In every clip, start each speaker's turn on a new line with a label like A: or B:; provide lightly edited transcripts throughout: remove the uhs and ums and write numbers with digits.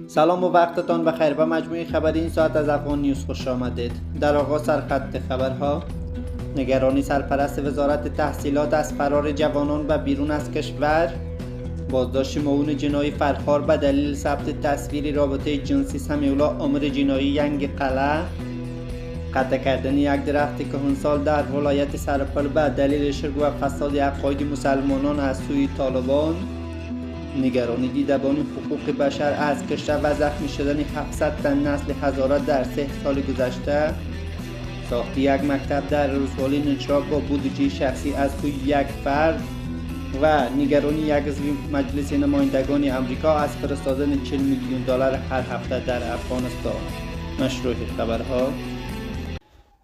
A: سلام و وقتتان بخیر. به مجموعه خبری این ساعت از افغان نیوز خوش آمدید. در آغاز سرخط خبرها: نگرانی سرپرست وزارت تحصیلات از فرار جوانان به بیرون از کشور، بازداشت معاون جنایی فرخار به دلیل ثبت تصویری رابطه جنسی سمیعالله عامر جنایی ینگ قلعه، قطع کردن یک درخت کهنسال در ولایت سرپل به دلیل شرک و فساد عقاید مسلمانان از سوی طالبان، نگرانی دیدبان حقوق بشر از کشته و زخمی شدن 700 تن نسل هزاره در 3 سال گذشته، ساخت یک مکتب در ولسوالی نجراب با بودجه شخصی از سوی یک فرد و نگرانی یک عضو مجلس نمایندگان امریکا از فرستادن 40 میلیون دلار هر هفته در افغانستان. مشروع خبرها: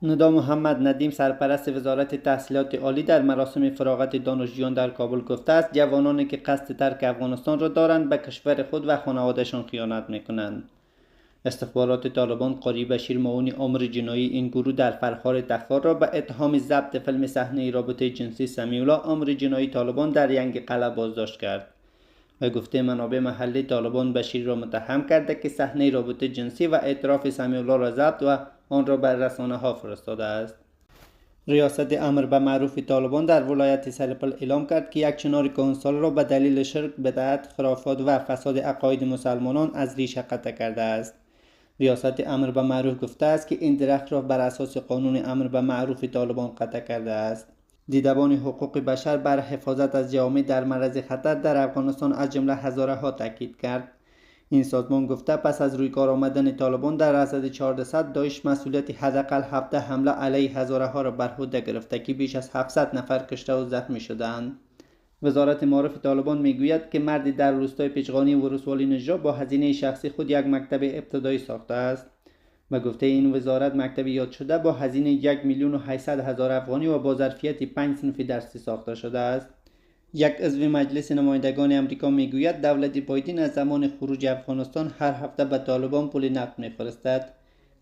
A: ندا محمد ندیم سرپرست وزارت تحصیلات عالی در مراسم فراغت دانشجویان در کابل گفته است جوانانی که قصد ترک افغانستان را دارند به کشور خود و خانوادهشان خیانت میکنند. استخبارات طالبان قاری بشیر معاون عامر جنایی این گروه در فرخار تخار را به اتهام ضبط فیلم صحنه رابطه جنسی سمیعالله عامر جنایی طالبان در ینگ قلعه بازداشت کرد. و گفته منابع محلی طالبان بشیر را متهم کرده که صحنه رابطه جنسی و اعتراف سمیعالله را ضبط و آن را بر رسانه ها فرستاده است. ریاست امر به معروف طالبان در ولایت سرپل اعلام کرد که یک چنار کهنسال را به دلیل شرک، بدعت، خرافات و فساد عقاید مسلمانان از ریشه قطع کرده است. ریاست امر به معروف گفته است که این درخت را بر اساس قانون امر به معروف طالبان قطع کرده است. دیدبان حقوق بشر بر حفاظت از جوامع در معرض خطر در افغانستان از جمله هزاره ها تاکید کرد. این سازمان گفته پس از روی کار آمدن طالبان در عدد 400 داعش مسئولیت حداقل 17 حمله علیه هزاره ها را بر عهده گرفته که بیش از 700 نفر کشته و زخمی شدند. وزارت معارف طالبان میگوید که مردی در روستای پیچغانی و ولسوالی نجراب با هزینه شخصی خود یک مکتب ابتدایی ساخته است. به گفته این وزارت مکتب یاد شده با هزینه 1,800,000 افغانی و با ظرفیت 5 صنف درسی ساخته شده است. یک عضو مجلس نمایندگان امریکا میگوید دولت بایدن از زمان خروج افغانستان هر هفته به طالبان پول نقد میفرستد.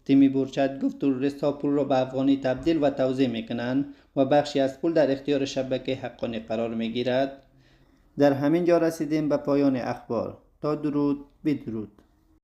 A: تیمی بورچت گفت تروریست ها پول را به افغانی تبدیل و توزیع میکنند و بخشی از پول در اختیار شبکه حقانی قرار میگیرد. در همین جا رسیدیم به پایان اخبار. تا درود بدرود.